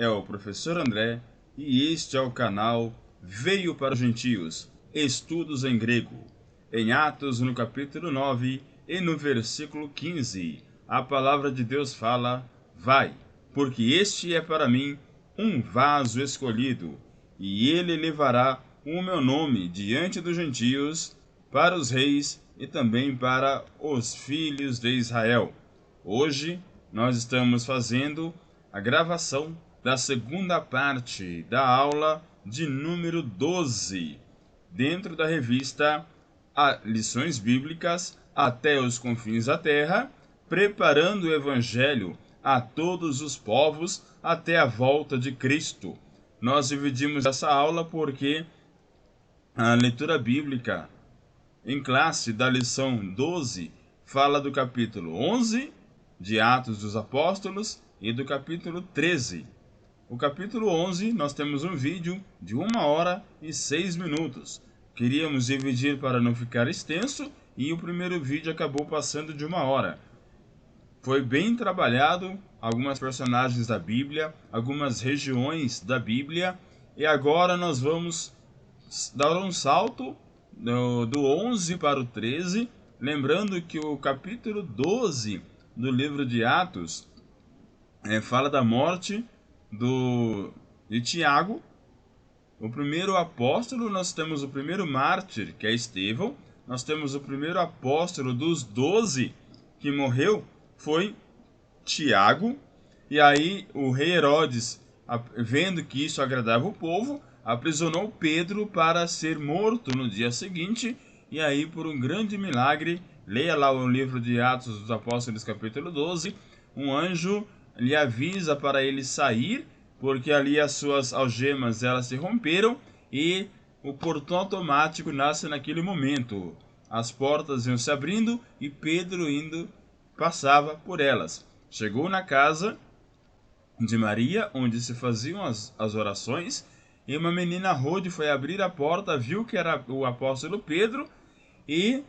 é o professor André e este é o canal Veio para os Gentios, Estudos em Grego. Em Atos, no capítulo 9 e no versículo 15, a palavra de Deus fala: vai, porque este é para mim um vaso escolhido, e ele levará o meu nome diante dos gentios, para os reis e também para os filhos de Israel. Hoje nós estamos fazendo a gravação da segunda parte da aula de número 12, dentro da revista Lições Bíblicas até os confins da terra, preparando o Evangelho a todos os povos até a volta de Cristo. Nós dividimos essa aula porque a leitura bíblica em classe da lição 12 fala do capítulo 11 de Atos dos Apóstolos e do capítulo 13. O capítulo 11 nós temos um vídeo de 1 hora e 6 minutos. Queríamos dividir para não ficar extenso e o primeiro vídeo acabou passando de 1 hora. Foi bem trabalhado algumas personagens da Bíblia, algumas regiões da Bíblia, e agora nós vamos dar um salto do 11 para o 13, lembrando que o capítulo 12 do livro de Atos fala da morte de Tiago, o primeiro apóstolo. Nós temos o primeiro mártir, que é Estevão. Nós temos o primeiro apóstolo dos 12 que morreu, foi Tiago. E aí o rei Herodes, vendo que isso agradava o povo, aprisionou Pedro para ser morto no dia seguinte. E aí, por um grande milagre, leia lá o livro de Atos dos Apóstolos, capítulo 12, um anjo lhe avisa para ele sair, porque ali as suas algemas elas se romperam e o portão automático nasce naquele momento. As portas iam se abrindo e Pedro passava por elas. Chegou na casa de Maria, onde se faziam as orações, e uma menina rude foi abrir a porta, viu que era o apóstolo Pedro e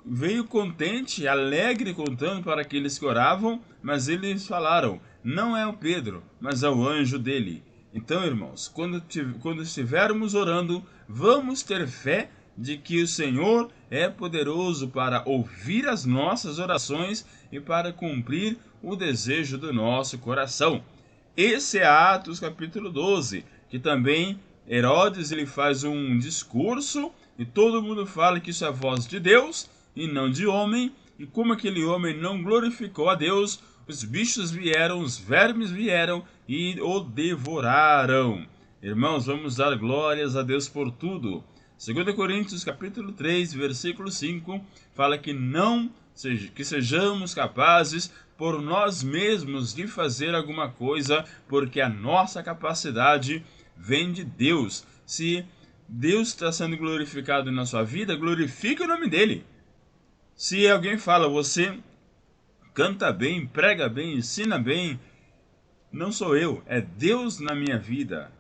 veio contente, alegre, contando para aqueles que oravam, mas eles falaram: não é o Pedro, mas é o anjo dele. Então, irmãos, quando estivermos orando, vamos ter fé de que o Senhor é poderoso para ouvir as nossas orações e para cumprir o desejo do nosso coração. Esse é Atos capítulo 12, que também Herodes ele faz um discurso e todo mundo fala que isso é a voz de Deus e não de homem. E como aquele homem não glorificou a Deus, os bichos vieram, os vermes vieram e o devoraram. Irmãos, vamos dar glórias a Deus por tudo. 2 Coríntios capítulo 3, versículo 5, fala que que sejamos capazes por nós mesmos de fazer alguma coisa, porque a nossa capacidade vem de Deus. Se Deus está sendo glorificado na sua vida, glorifique o nome dele. Se alguém fala: você canta bem, prega bem, ensina bem, não sou eu, é Deus na minha vida.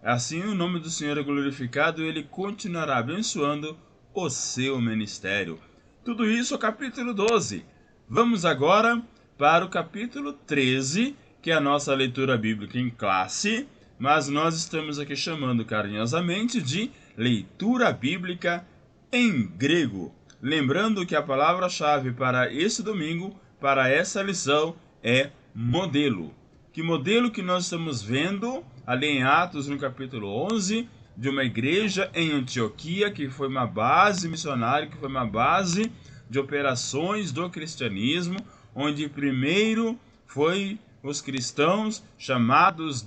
Assim o nome do Senhor é glorificado e ele continuará abençoando o seu ministério. Tudo isso é o capítulo 12. Vamos agora para o capítulo 13, que é a nossa leitura bíblica em classe, mas nós estamos aqui chamando carinhosamente de leitura bíblica em grego. Lembrando que a palavra-chave para esse domingo, para essa lição, é modelo. Que modelo que nós estamos vendo ali em Atos, no capítulo 11, de uma igreja em Antioquia, que foi uma base missionária, que foi uma base de operações do cristianismo, onde primeiro foi os cristãos chamados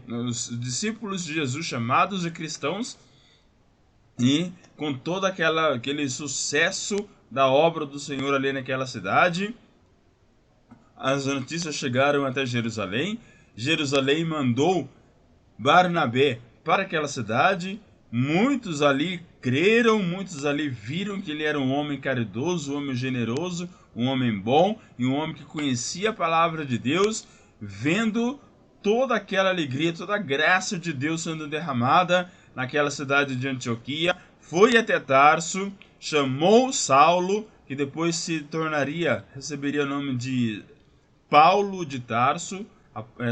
os discípulos de Jesus chamados de cristãos, e com todo aquele sucesso da obra do Senhor ali naquela cidade, as notícias chegaram até Jerusalém. Jerusalém mandou Barnabé para aquela cidade. Muitos ali creram, muitos ali viram que ele era um homem caridoso, um homem generoso, um homem bom e um homem que conhecia a palavra de Deus. Vendo toda aquela alegria, toda a graça de Deus sendo derramada naquela cidade de Antioquia, foi até Tarso, chamou Saulo, que depois receberia o nome de Paulo de Tarso,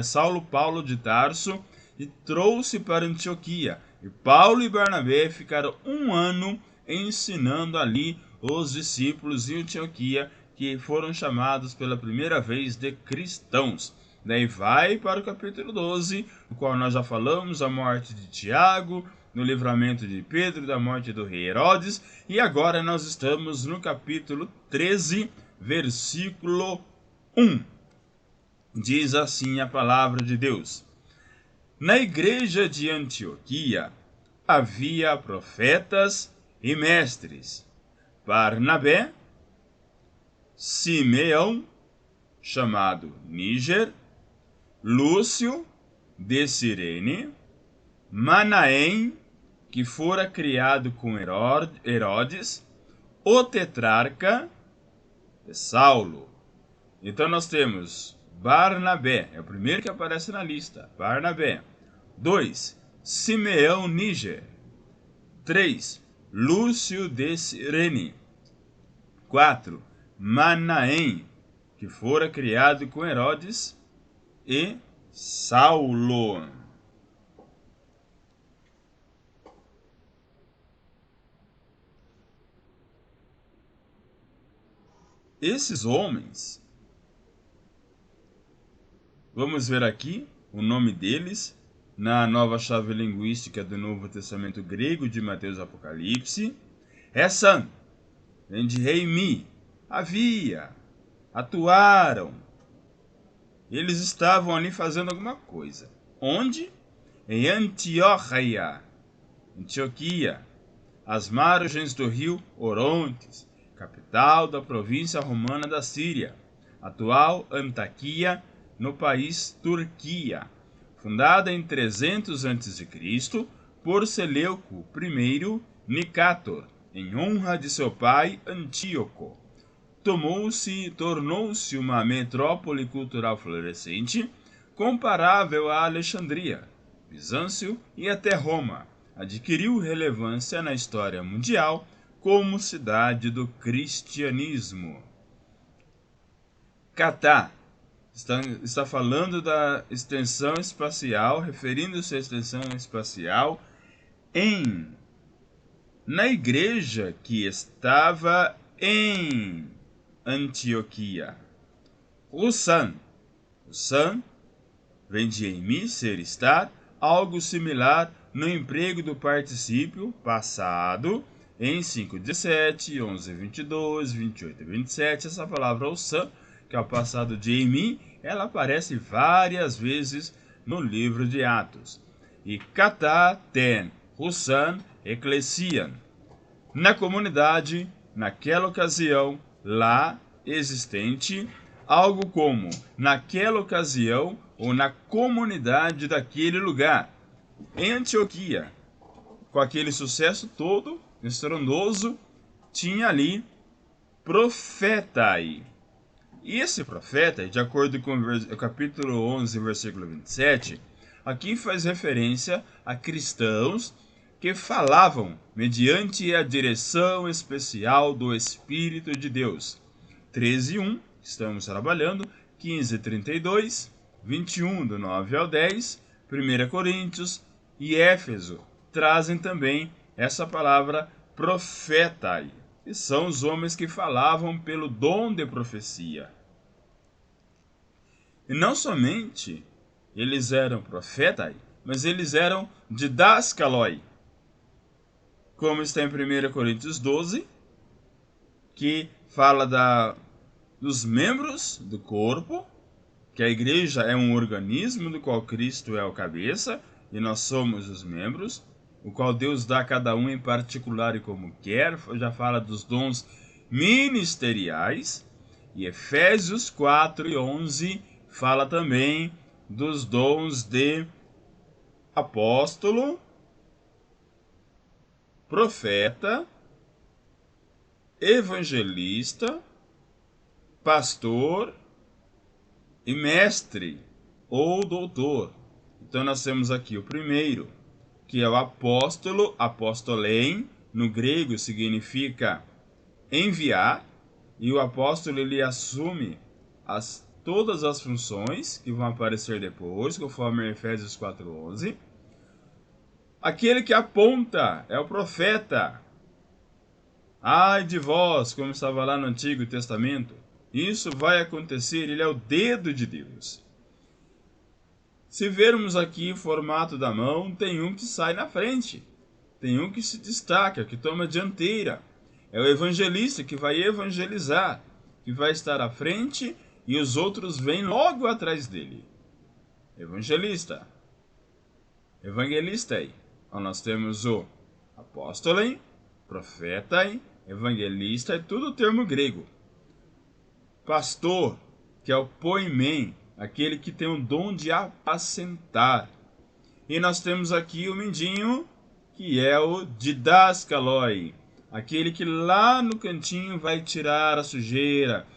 Saulo Paulo de Tarso e trouxe para Antioquia. E Paulo e Barnabé ficaram 1 ano ensinando ali os discípulos em Antioquia, que foram chamados pela primeira vez de cristãos. Daí vai para o capítulo 12, no qual nós já falamos a morte de Tiago, no livramento de Pedro, da morte do rei Herodes, e agora nós estamos no capítulo 13, versículo 1. Diz assim a palavra de Deus: Na igreja de Antioquia havia profetas e mestres: Barnabé, Simeão, chamado Níger, Lúcio de Cirene, Manaém, que fora criado com Herodes, o tetrarca, Saulo. Então nós temos Barnabé, é o primeiro que aparece na lista, Barnabé. 2. Simeão Níger. 3. Lúcio de Cirene. 4. Manaém, que fora criado com Herodes, e Saulo. Esses homens, vamos ver aqui o nome deles na nova chave linguística do Novo Testamento grego de Mateus e Apocalipse. San, vem de reimi, havia, atuaram. Eles estavam ali fazendo alguma coisa. Onde? Em Antioquia, às margens do rio Orontes, capital da província romana da Síria, atual Antaquia, no país Turquia, fundada em 300 a.C. por Seleuco I Nicator, em honra de seu pai Antíoco. Tornou-se uma metrópole cultural florescente, comparável a Alexandria, Bizâncio e até Roma. Adquiriu relevância na história mundial como cidade do cristianismo. Catá está falando da extensão espacial, referindo-se à extensão espacial na igreja que estava em Antioquia. O san vem de emi, ser, estar, algo similar no emprego do particípio passado em 5:17, 11:22, 28 e 27. Essa palavra o san, que é o passado de emi, ela aparece várias vezes no livro de Atos. E katá ten husan ecclesian. Na comunidade, naquela ocasião, lá existente, algo como naquela ocasião ou na comunidade daquele lugar. Em Antioquia, com aquele sucesso todo, estrondoso, tinha ali profetai. E esse profeta, de acordo com o capítulo 11, versículo 27, aqui faz referência a cristãos que falavam mediante a direção especial do Espírito de Deus. 13:1, estamos trabalhando, 15:32, 21, do 9 ao 10, 1 Coríntios e Éfeso trazem também essa palavra profetai, que são os homens que falavam pelo dom de profecia. E não somente eles eram profetai, mas eles eram didaskaloi, como está em 1 Coríntios 12, que fala dos membros do corpo, que a igreja é um organismo do qual Cristo é o cabeça, e nós somos os membros, o qual Deus dá a cada um em particular e como quer. Já fala dos dons ministeriais. E Efésios 4:11 fala também dos dons de apóstolo, profeta, evangelista, pastor e mestre ou doutor. Então nós temos aqui o primeiro, que é o apóstolo, apóstolém, no grego significa enviar, e o apóstolo ele assume todas as funções que vão aparecer depois, conforme Efésios 4:11. Aquele que aponta é o profeta. Ai de vós, como estava lá no Antigo Testamento. Isso vai acontecer, ele é o dedo de Deus. Se vermos aqui o formato da mão, tem um que sai na frente. Tem um que se destaca, que toma a dianteira. É o evangelista que vai evangelizar, que vai estar à frente e os outros vêm logo atrás dele. Evangelista. Evangelista aí. Então, nós temos o apóstolo, profeta, evangelista, é tudo termo grego. Pastor, que é o poimen, aquele que tem o dom de apacentar. E nós temos aqui o mindinho, que é o didaskaloi, aquele que lá no cantinho vai tirar a sujeira,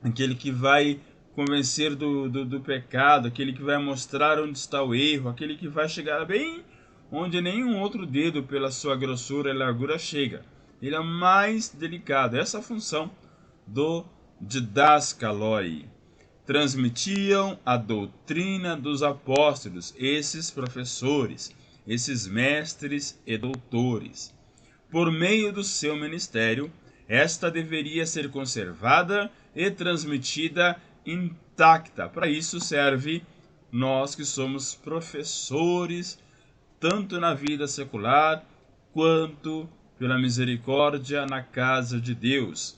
aquele que vai convencer do pecado, aquele que vai mostrar onde está o erro, aquele que vai chegar bem onde nenhum outro dedo, pela sua grossura e largura, chega. Ele é o mais delicado. Essa é a função do didaskaloi. Transmitiam a doutrina dos apóstolos, esses professores, esses mestres e doutores. Por meio do seu ministério, esta deveria ser conservada e transmitida intacta. Para isso serve nós que somos professores, tanto na vida secular, quanto pela misericórdia na casa de Deus.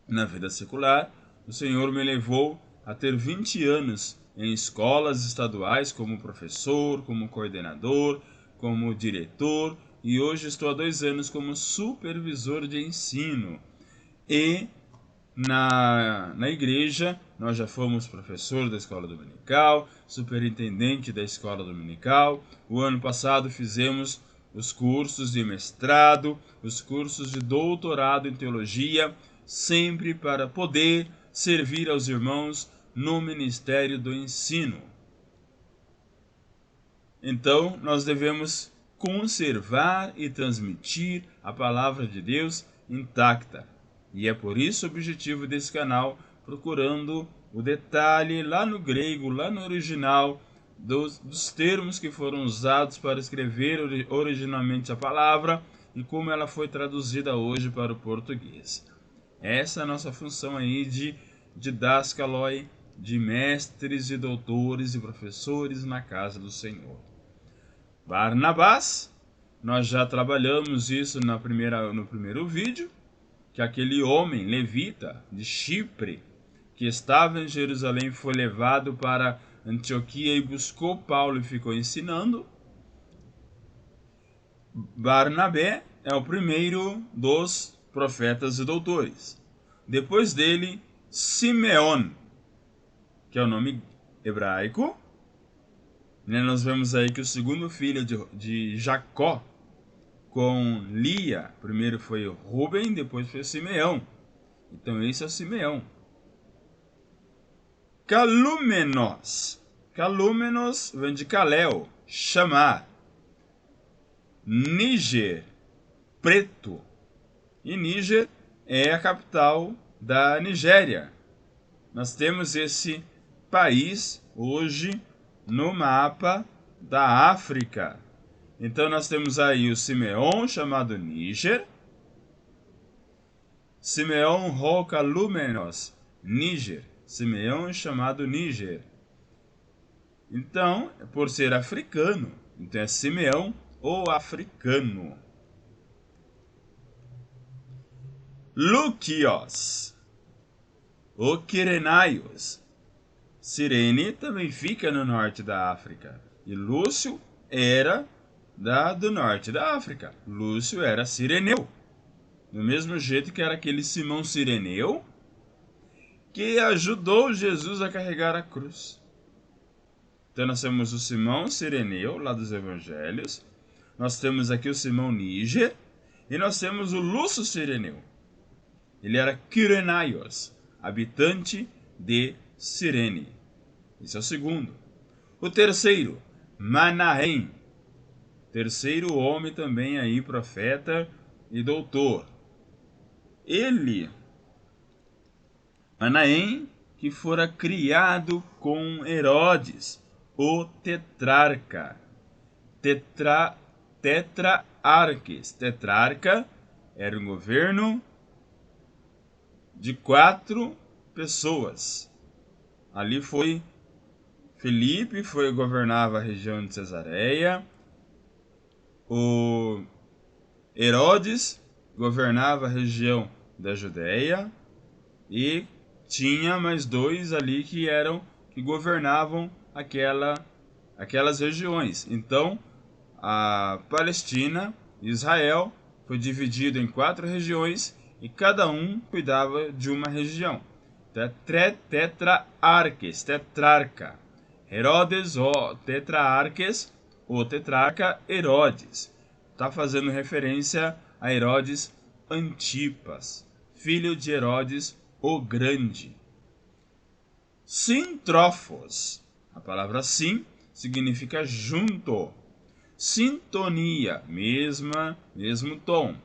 Na vida secular, o Senhor me levou a ter 20 anos em escolas estaduais como professor, como coordenador, como diretor, e hoje estou há 2 anos como supervisor de ensino. E na igreja, nós já fomos professor da escola dominical, superintendente da escola dominical. O ano passado fizemos os cursos de mestrado, os cursos de doutorado em teologia, sempre para poder servir aos irmãos no ministério do ensino. Então, nós devemos conservar e transmitir a palavra de Deus intacta. E é por isso o objetivo desse canal, procurando o detalhe lá no grego, lá no original, dos termos que foram usados para escrever originalmente a palavra e como ela foi traduzida hoje para o português. Essa é a nossa função aí de didaskaloi, de mestres e doutores e professores na casa do Senhor. Barnabás, nós já trabalhamos isso no primeiro vídeo, que aquele homem levita de Chipre, que estava em Jerusalém, foi levado para Antioquia e buscou Paulo e ficou ensinando. Barnabé é o primeiro dos profetas e doutores. Depois dele, Simeão, que é o nome hebraico. Nós vemos aí que o segundo filho de Jacó com Lia, primeiro foi Rubem, depois foi Simeão. Então esse é o Simeão. Calúmenos. Calúmenos vem de Caléu, chamar. Níger, preto. E Níger é a capital da Nigéria. Nós temos esse país hoje no mapa da África. Então nós temos aí o Simeão, chamado Níger. Simeão Calúmenos, Níger. Simeão chamado Níger. Então, por ser africano, então é Simeão ou africano. Lúquios, o Quirenaios. Cirene também fica no norte da África. E Lúcio era do norte da África. Lúcio era cireneu. Do mesmo jeito que era aquele Simão Cireneu que ajudou Jesus a carregar a cruz. Então nós temos o Simão Cireneu, lá dos Evangelhos. Nós temos aqui o Simão Níger. E nós temos o Lúcio Cireneu. Ele era Quirenaios, habitante de Cirene. Esse é o segundo. O terceiro, Manaém. Terceiro homem também aí, profeta e doutor. Ele, Manaém, que fora criado com Herodes, o tetrarca. Tetrarques. Tetrarca era um governo de 4 pessoas. Ali foi Filipe, governava a região de Cesareia. O Herodes governava a região da Judéia. E tinha mais 2 ali que governavam aquelas regiões. Então, a Palestina, Israel, foi dividido em 4 regiões e cada um cuidava de uma região. Tetrarques, tetrarca. Herodes, o tetrarques, o tetrarca Herodes. Está fazendo referência a Herodes Antipas, filho de Herodes o Grande. Sintrófos. A palavra sim significa junto. Sintonia, mesmo tom.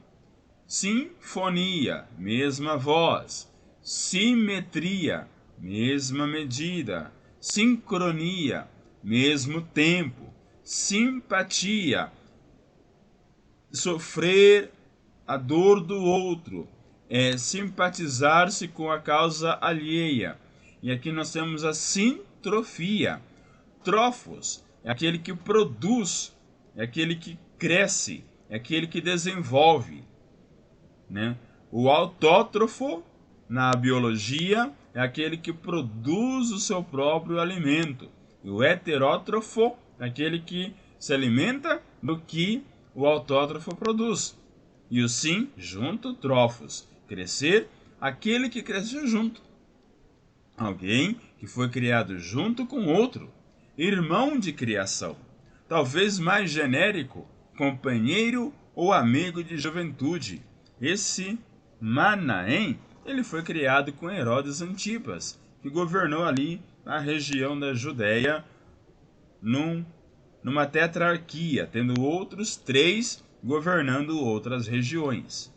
Sinfonia, mesma voz. Simetria, mesma medida. Sincronia, mesmo tempo. Simpatia, sofrer a dor do outro. É simpatizar-se com a causa alheia. E aqui nós temos a sintrofia. Trófos é aquele que produz, é aquele que cresce, é aquele que desenvolve, né? O autótrofo, na biologia, é aquele que produz o seu próprio alimento. E o heterótrofo é aquele que se alimenta do que o autótrofo produz. E o sim, junto, trófos. Crescer, aquele que cresceu junto. Alguém que foi criado junto com outro. Irmão de criação. Talvez mais genérico, companheiro ou amigo de juventude. Esse Manaém, ele foi criado com Herodes Antipas, que governou ali a região da Judéia numa tetrarquia, tendo outros 3 governando outras regiões.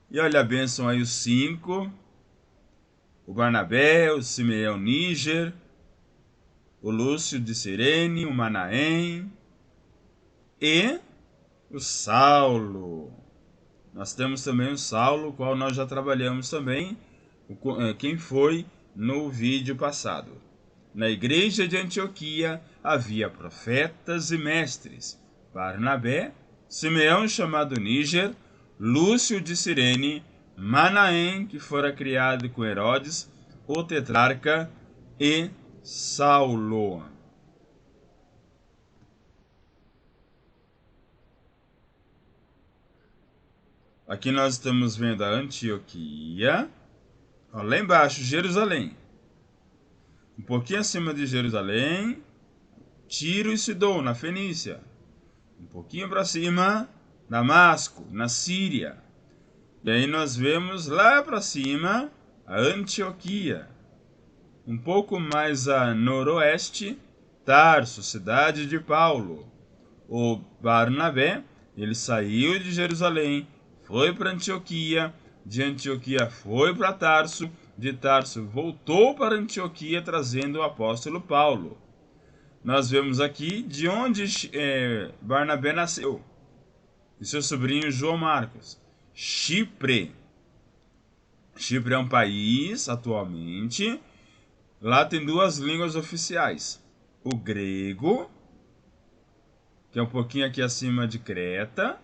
E olha a bênção aí os 5. O Barnabé, o Simeão Níger, o Lúcio de Cirene, o Manaém e o Saulo. Nós temos também o Saulo, o qual nós já trabalhamos também, quem foi no vídeo passado. Na igreja de Antioquia havia profetas e mestres. Barnabé, Simeão chamado Níger, Lúcio de Cirene, Manaém, que fora criado com Herodes, o tetrarca, e Saulo. Aqui nós estamos vendo a Antioquia. Ó, lá embaixo, Jerusalém. Um pouquinho acima de Jerusalém, Tiro e Sidom, na Fenícia. Um pouquinho para cima, Damasco, na Síria. E aí nós vemos lá para cima a Antioquia. Um pouco mais a noroeste, Tarso, cidade de Paulo. O Barnabé, ele saiu de Jerusalém, foi para Antioquia, de Antioquia foi para Tarso, de Tarso voltou para Antioquia trazendo o apóstolo Paulo. Nós vemos aqui de onde Barnabé nasceu. E seu sobrinho João Marcos. Chipre. Chipre é um país, atualmente. Lá tem 2 línguas oficiais. O grego, que é um pouquinho aqui acima de Creta.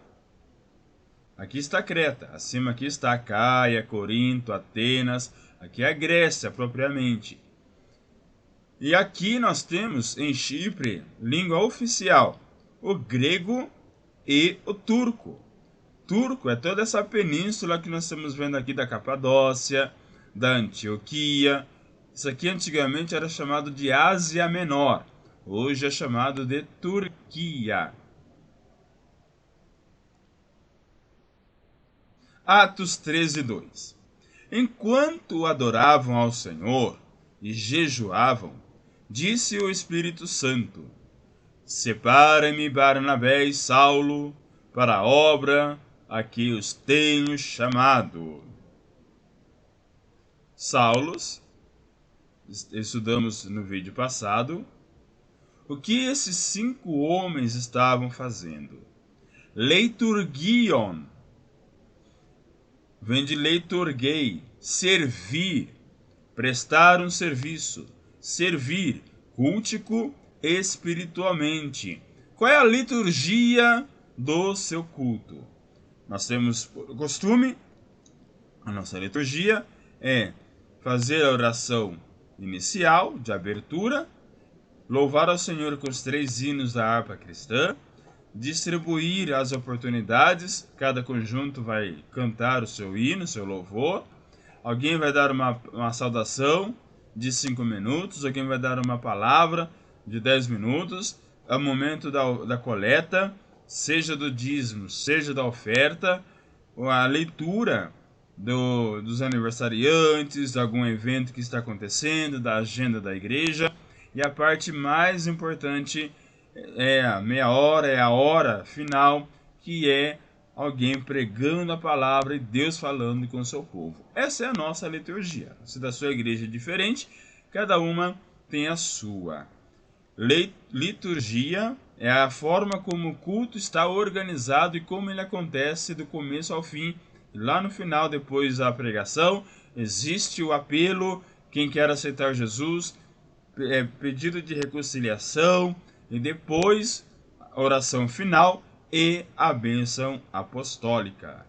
Aqui está Creta. Acima aqui está Caia, Corinto, Atenas. Aqui é a Grécia, propriamente. E aqui nós temos, em Chipre, língua oficial, o grego e o turco. Turco é toda essa península que nós estamos vendo aqui da Capadócia, da Antioquia. Isso aqui antigamente era chamado de Ásia Menor. Hoje é chamado de Turquia. Atos 13:2. Enquanto adoravam ao Senhor e jejuavam, disse o Espírito Santo: Separa-me Barnabé e Saulo para a obra a que os tenho chamado. Saulos, estudamos no vídeo passado, o que esses 5 homens estavam fazendo? Leiturgion, vem de leiturgei, servir, prestar um serviço, servir, cultico espiritualmente. Qual é a liturgia do seu culto? Nós temos por costume, a nossa liturgia é fazer a oração inicial, de abertura, louvar ao Senhor com os 3 hinos da harpa cristã, distribuir as oportunidades, cada conjunto vai cantar o seu hino, o seu louvor, alguém vai dar uma saudação de 5 minutos, alguém vai dar uma palavra de 10 minutos, é o momento da coleta, seja do dízimo, seja da oferta, a leitura dos aniversariantes, de algum evento que está acontecendo, da agenda da igreja, e a parte mais importante é a meia hora, é a hora final, que é alguém pregando a palavra e Deus falando com o seu povo. Essa é a nossa liturgia. Se da sua igreja é diferente, cada uma tem a sua. Liturgia é a forma como o culto está organizado e como ele acontece do começo ao fim. E lá no final, depois da pregação, existe o apelo, quem quer aceitar Jesus, pedido de reconciliação, e depois a oração final e a bênção apostólica.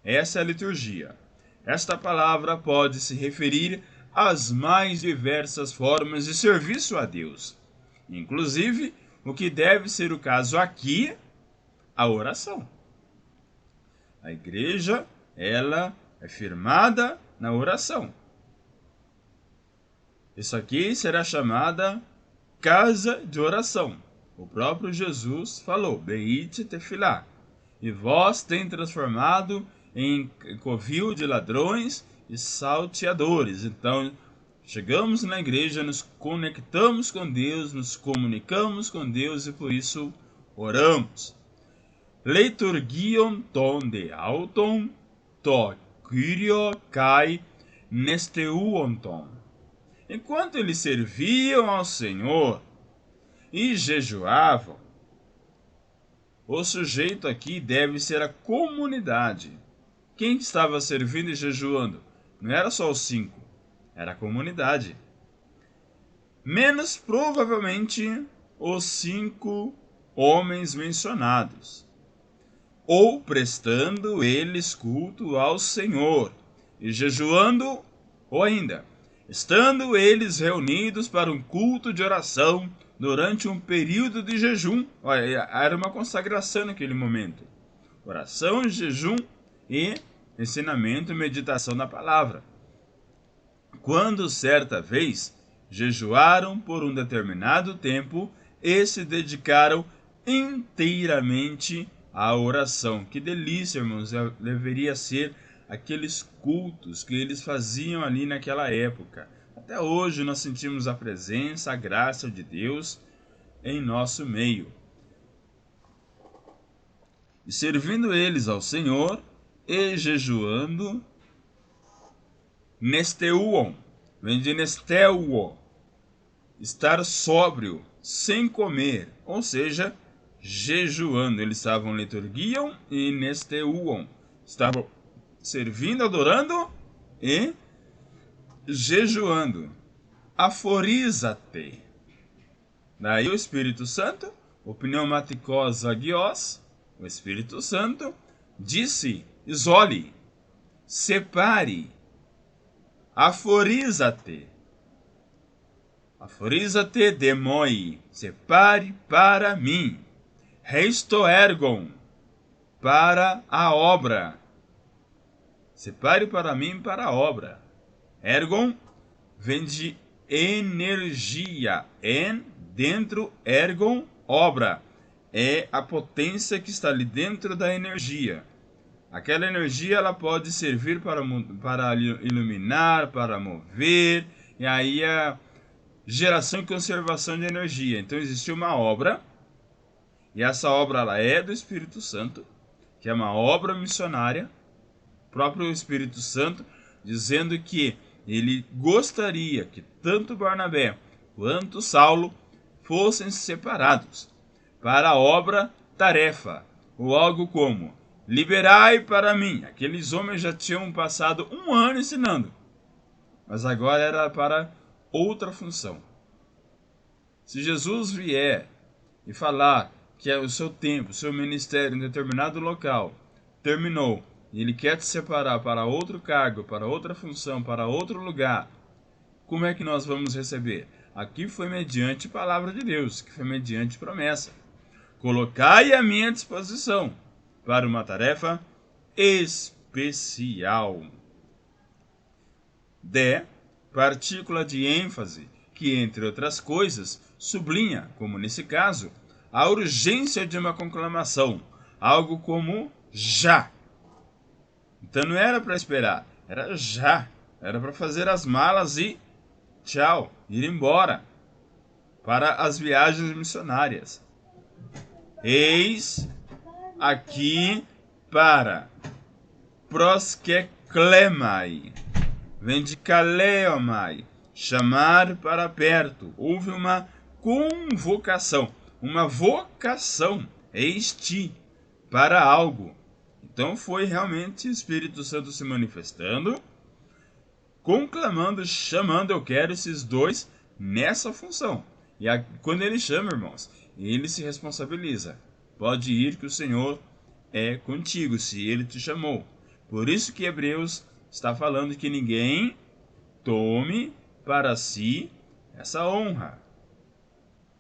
Essa é a liturgia. Esta palavra pode se referir às mais diversas formas de serviço a Deus, inclusive o que deve ser o caso aqui, a oração. A igreja, ela é firmada na oração. Isso aqui será chamada casa de oração. O próprio Jesus falou, Beit Tefilá, e vós tem transformado em covil de ladrões e salteadores. Então, chegamos na igreja, nos conectamos com Deus, nos comunicamos com Deus e por isso oramos. Leiturgion ton de auton, to kyrio kai nesteuonton. Enquanto eles serviam ao Senhor e jejuavam, o sujeito aqui deve ser a comunidade. Quem estava servindo e jejuando? Não era só os 5, era a comunidade. Menos provavelmente os 5 homens mencionados, ou prestando eles culto ao Senhor e jejuando, ou ainda estando eles reunidos para um culto de oração durante um período de jejum. Olha, era uma consagração naquele momento. Oração, jejum e ensinamento e meditação na palavra. Quando certa vez jejuaram por um determinado tempo e se dedicaram inteiramente à oração. Que delícia, irmãos, deveria ser aqueles cultos que eles faziam ali naquela época. Até hoje nós sentimos a presença, a graça de Deus em nosso meio. E servindo eles ao Senhor e jejuando, nesteuon, vem de nesteuo, estar sóbrio, sem comer, ou seja, jejuando. Eles estavam liturgiam e nesteuon, estavam servindo, adorando e jejuando. Aforiza-te. Daí o Espírito Santo, o pneumatikos agios, o Espírito Santo, disse, isole, separe, aforiza-te. Aforiza-te demoi, separe para mim. Reisto ergon, para a obra. Separe para mim para a obra. Ergon vem de energia. En, dentro, ergon, obra. É a potência que está ali dentro da energia. Aquela energia ela pode servir para iluminar, para mover. E aí a geração e conservação de energia. Então existe uma obra. E essa obra ela é do Espírito Santo, que é uma obra missionária. Próprio Espírito Santo dizendo que ele gostaria que tanto Barnabé quanto Saulo fossem separados para a obra-tarefa, ou algo como: liberai para mim. Aqueles homens já tinham passado 1 ano ensinando, mas agora era para outra função. Se Jesus vier e falar que o seu tempo, o seu ministério em determinado local terminou, e ele quer te separar para outro cargo, para outra função, para outro lugar, como é que nós vamos receber? Aqui foi mediante palavra de Deus, que foi mediante promessa. Colocai à minha disposição para uma tarefa especial. De, partícula de ênfase, que, entre outras coisas, sublinha, como nesse caso, a urgência de uma conclamação, algo como já. Então não era para esperar, era já. Era para fazer as malas e tchau, ir embora para as viagens missionárias. Eis aqui para proskeklemai, vem de kaleomai, chamar para perto. Houve uma convocação, uma vocação, eis-ti, para algo. Então foi realmente o Espírito Santo se manifestando, conclamando, chamando: eu quero esses dois nessa função. E quando ele chama, irmãos, ele se responsabiliza. Pode ir, que o Senhor é contigo, se ele te chamou. Por isso que Hebreus está falando que ninguém tome para si essa honra,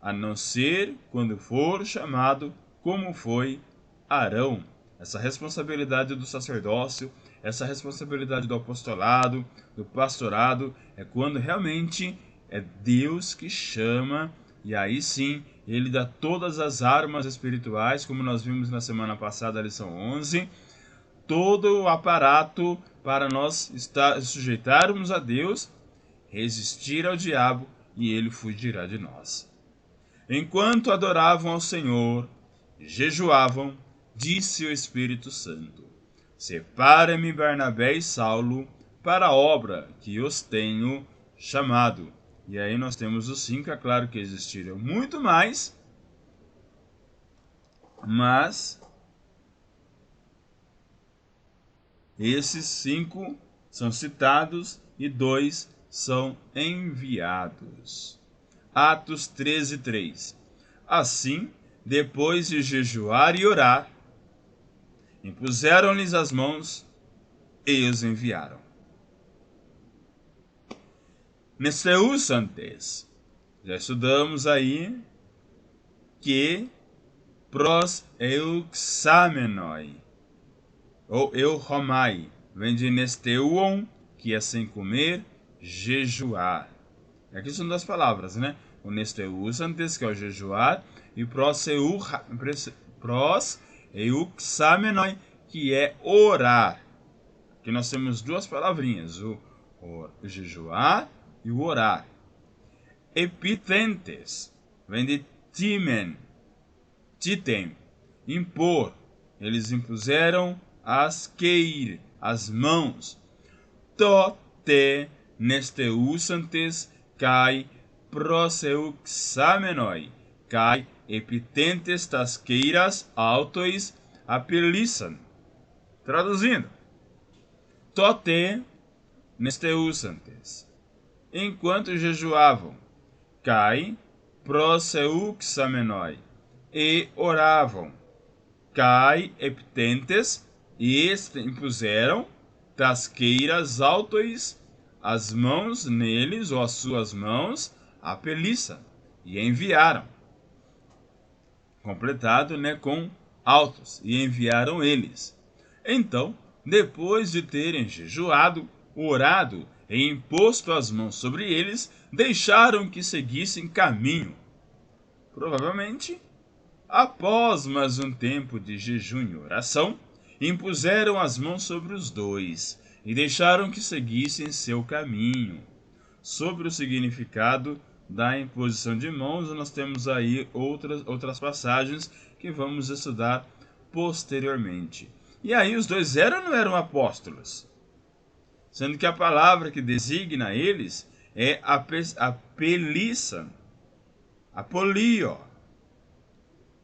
a não ser quando for chamado, como foi Arão. Essa responsabilidade do sacerdócio, essa responsabilidade do apostolado, do pastorado, é quando realmente é Deus que chama, e aí sim ele dá todas as armas espirituais, como nós vimos na semana passada, a lição 11, todo o aparato para nós sujeitarmos a Deus, resistir ao diabo, e ele fugirá de nós. Enquanto adoravam ao Senhor, jejuavam, disse o Espírito Santo: separa-me Barnabé e Saulo para a obra que os tenho chamado. E aí nós temos os 5, é claro que existiram muito mais, mas esses 5 são citados e 2 são enviados. Atos 13:3. Assim, depois de jejuar e orar, impuseram-lhes as mãos e os enviaram. Nesteusantes, já estudamos aí que pros euxamenoi, ou euhomai, vem de nesteuon, que é sem comer, jejuar. Aqui são 2 palavras, né? O nesteusantes, que é o jejuar, e pros euxamenoi, que é orar. Aqui nós temos 2 palavrinhas, o jejuar e o orar. Epitentes, vem de timen, titem, impor. Eles impuseram as mãos. Tote nesteusantes kai proseuxamenoi, kai epitentes tasqueiras autois apelisan. Traduzindo: tote nesteusantes, enquanto jejuavam, kai proseuxamenoi, e oravam, kai epitentes, e impuseram tasqueiras autois, as mãos neles, ou as suas mãos, apelisan, e enviaram. Completado, né, com altos, e enviaram eles. Então, depois de terem jejuado, orado e imposto as mãos sobre eles, deixaram que seguissem caminho. Provavelmente, após mais um tempo de jejum e oração, impuseram as mãos sobre os dois e deixaram que seguissem seu caminho. Sobre o significado da imposição de mãos, nós temos aí outras passagens que vamos estudar posteriormente. E aí os dois eram ou não eram apóstolos? sendo que a palavra que designa eles é apelissa, apolio.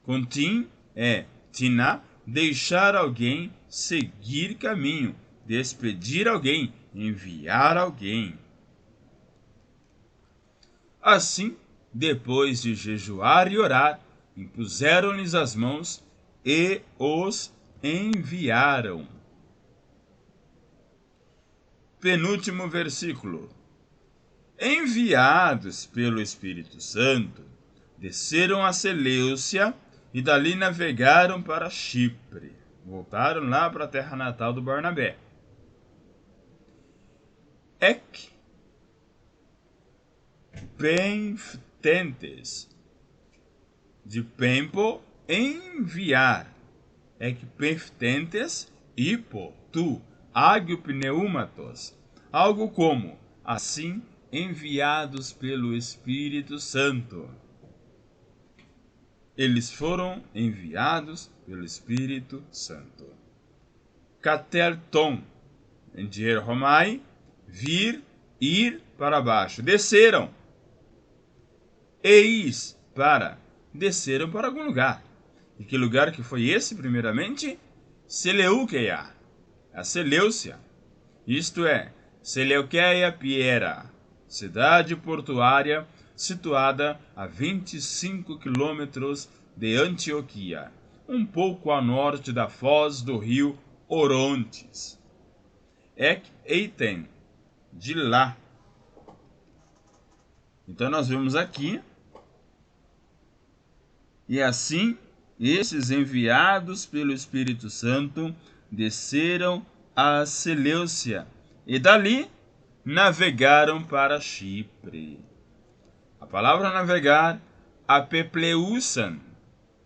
Com tim é tiná, deixar alguém, seguir caminho, despedir alguém, enviar alguém. Assim, depois de jejuar e orar, impuseram-lhes as mãos e os enviaram. Penúltimo versículo. Enviados pelo Espírito Santo, desceram a Seleucia e dali navegaram para Chipre. Voltaram lá para a terra natal do Barnabé. Ec Penftentes, de pempo, enviar. Ec penftentes, hipo, tu, agio pneumatos. Algo como, assim, enviados pelo Espírito Santo. Eles foram enviados pelo Espírito Santo. Caterton, em Romai, vir, ir para baixo. Desceram. Eis, para. Desceram para algum lugar. E que lugar que foi esse, primeiramente? Seleukeia, a Seleucia. Isto é, Seleukeia Piera, cidade portuária situada a 25 quilômetros de Antioquia, um pouco a norte da foz do rio Orontes. Ec Eiten, de lá. Então nós vemos aqui, e assim esses enviados pelo Espírito Santo desceram a Seleucia e dali navegaram para Chipre. A palavra navegar, apepleusan,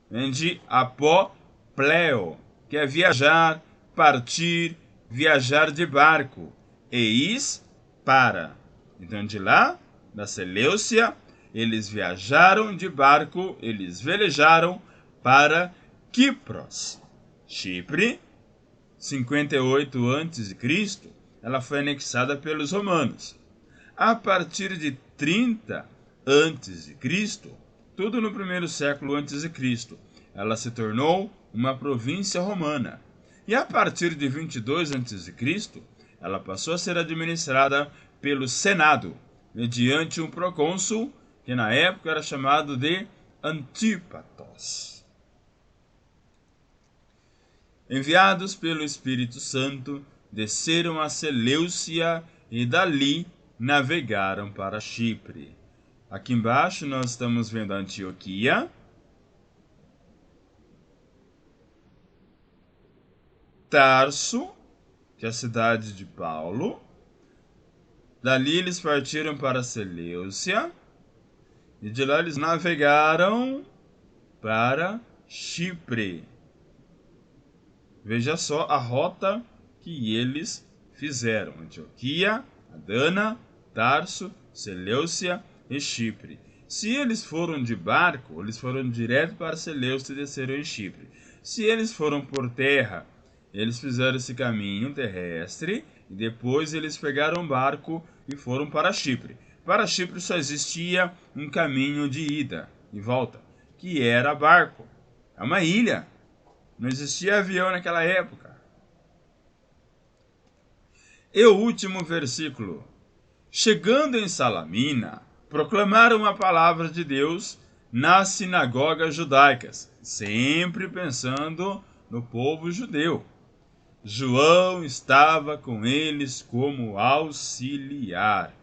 vem de apopleo, que é viajar, partir, viajar de barco. Eis, para. Então de lá, da Seleucia, eles viajaram de barco, eles velejaram para Quipros. Chipre, 58 a.C., ela foi anexada pelos romanos. A partir de 30 a.C., tudo no primeiro século a.C., ela se tornou uma província romana. E a partir de 22 a.C., ela passou a ser administrada pelo Senado, mediante um procônsul, que na época era chamado de Antípatos. Enviados pelo Espírito Santo, desceram a Seleucia e dali navegaram para Chipre. Aqui embaixo nós estamos vendo a Antioquia, Tarso, que é a cidade de Paulo. Dali eles partiram para Seleucia e de lá eles navegaram para Chipre. Veja só a rota que eles fizeram: Antioquia, Adana, Tarso, Seleucia e Chipre. Se eles foram de barco, eles foram direto para Seleucia e desceram em Chipre. Se eles foram por terra, eles fizeram esse caminho terrestre e depois eles pegaram um barco e foram para Chipre. Para Chipre só existia um caminho de ida e volta, que era barco. É uma ilha. Não existia avião naquela época. E o último versículo. Chegando em Salamina, proclamaram a palavra de Deus nas sinagogas judaicas, sempre pensando no povo judeu. João estava com eles como auxiliar.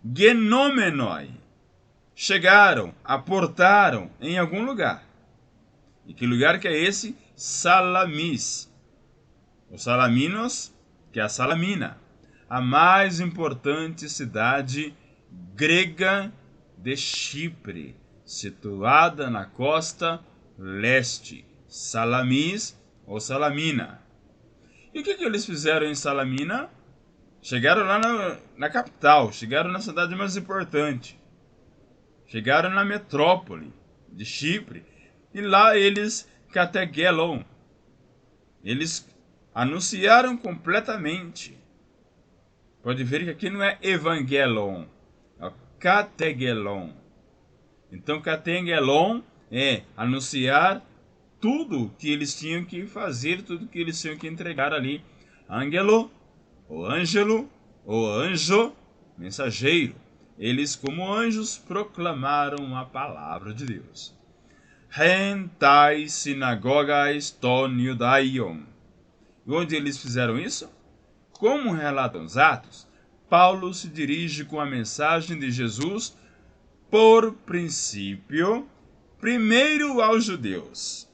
Genômenoi. Chegaram, aportaram em algum lugar. E que lugar que é esse? Salamis. Os Salaminos, que é a Salamina, a mais importante cidade grega de Chipre, situada na costa leste. Salamis ou Salamina. E o que eles fizeram em Salamina? Chegaram lá na capital, chegaram na cidade mais importante. Chegaram na metrópole de Chipre. E lá eles categuelon. Eles anunciaram completamente Pode ver que aqui não é evangelon, é categelon. Então, categelon é anunciar tudo que eles tinham que fazer, tudo que eles tinham que entregar ali. Ângelo, ou ângelo, ou anjo, mensageiro. Eles, como anjos, proclamaram a palavra de Deus. Hentai sinagogas ton judaion. E onde eles fizeram isso? Como relatam os Atos, Paulo se dirige com a mensagem de Jesus, por princípio, primeiro aos judeus.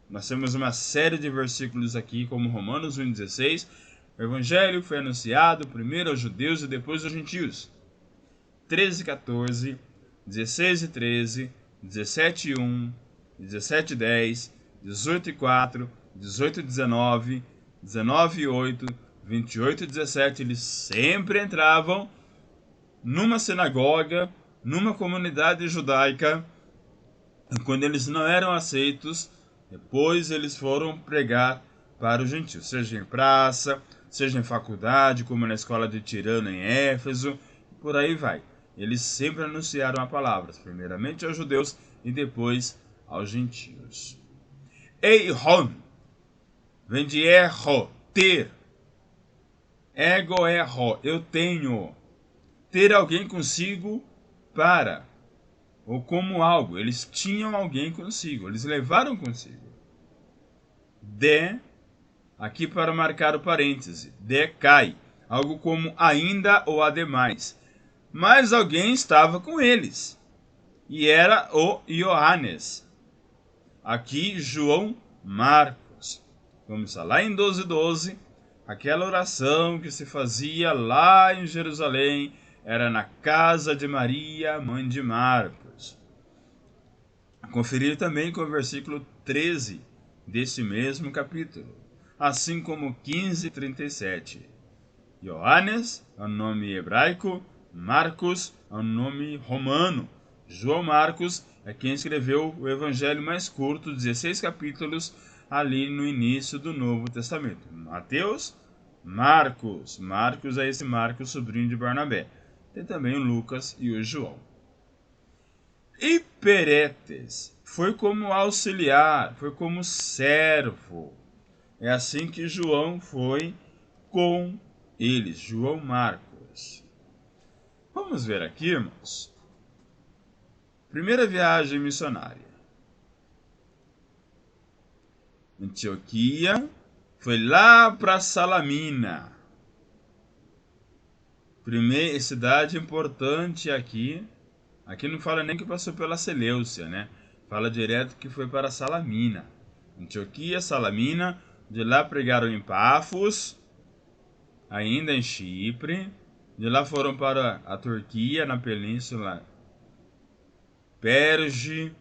Nós temos uma série de versículos aqui, como Romanos 1,16. O evangelho foi anunciado primeiro aos judeus e depois aos gentios. 13,14, 16,13, 17,1, 17,10, 18,4, 18,19, 19,8, 28,17. Eles sempre entravam numa sinagoga, numa comunidade judaica, e quando eles não eram aceitos, depois eles foram pregar para os gentios, seja em praça, seja em faculdade, como na escola de Tirano em Éfeso, por aí vai. Eles sempre anunciaram a palavra, primeiramente aos judeus e depois aos gentios. Eiron vem de erro, ter. Ego erro, eu tenho. Ter alguém consigo para, ou como algo. Eles tinham alguém consigo, eles levaram consigo. De, aqui para marcar o parêntese, de cai, algo como ainda ou ademais. Mas alguém estava com eles, e era o Ioannes. Aqui João Marcos. Vamos lá em 12:12, aquela oração que se fazia lá em Jerusalém, era na casa de Maria, mãe de Marcos. Conferir também com o versículo 13 desse mesmo capítulo, assim como 15:37. Ioannes é o nome hebraico, Marcos é o nome romano. João Marcos é quem escreveu o evangelho mais curto, 16 capítulos, ali no início do Novo Testamento. Mateus, Marcos. Marcos é esse Marcos, sobrinho de Barnabé. Tem também o Lucas e o João. Hiperetes foi como auxiliar, foi como servo. É assim que João foi com eles, João Marcos. Vamos ver aqui, irmãos. Primeira viagem missionária. Antioquia foi lá para Salamina. Primeira cidade importante aqui. Aqui não fala nem que passou pela Seleucia, né? Fala direto que foi para Salamina. Antioquia, Salamina. De lá pregaram em Pafos, ainda em Chipre. De lá foram para a Turquia, na península Perge.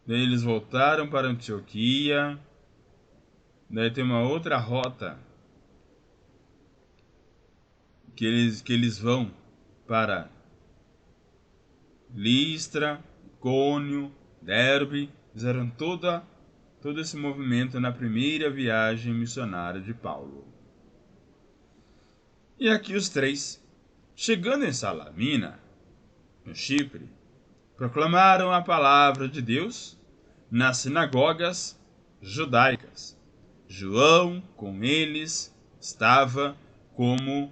Daí eles voltaram para Antioquia. Daí tem uma outra rota que eles vão para Listra, Icônio, Derbe. Fizeram todo esse movimento na primeira viagem missionária de Paulo. E aqui os três, chegando em Salamina, no Chipre, proclamaram a palavra de Deus nas sinagogas judaicas. João, com eles, estava como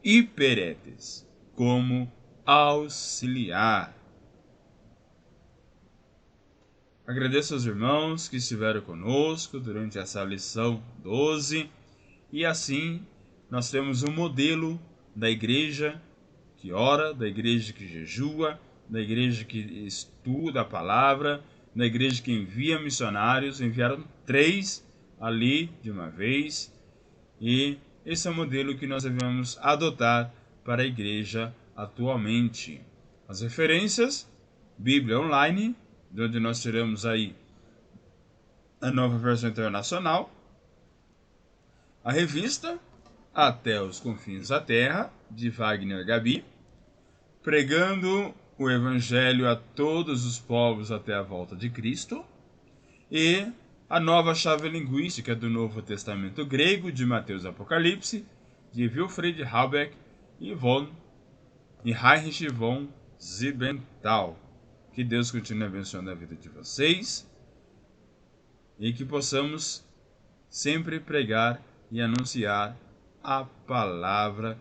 hiperetes, como auxiliar. Agradeço aos irmãos que estiveram conosco durante essa lição 12. E assim nós temos um modelo da igreja que ora, da igreja que jejua, da igreja que estuda a palavra, da igreja que envia missionários. Enviaram 3 ali de uma vez. E esse é o modelo que nós devemos adotar para a igreja atualmente. As referências, Bíblia Online, de onde nós tiramos aí a Nova Versão Internacional, a revista Até os Confins da Terra, de Wagner Gabi, pregando o Evangelho a todos os povos até a volta de Cristo, e A Nova Chave Linguística do Novo Testamento Grego, de Mateus Apocalipse, de Wilfried Halbeck e Heinrich von Siebenthal. Que Deus continue abençoando a vida de vocês e que possamos sempre pregar e anunciar a palavra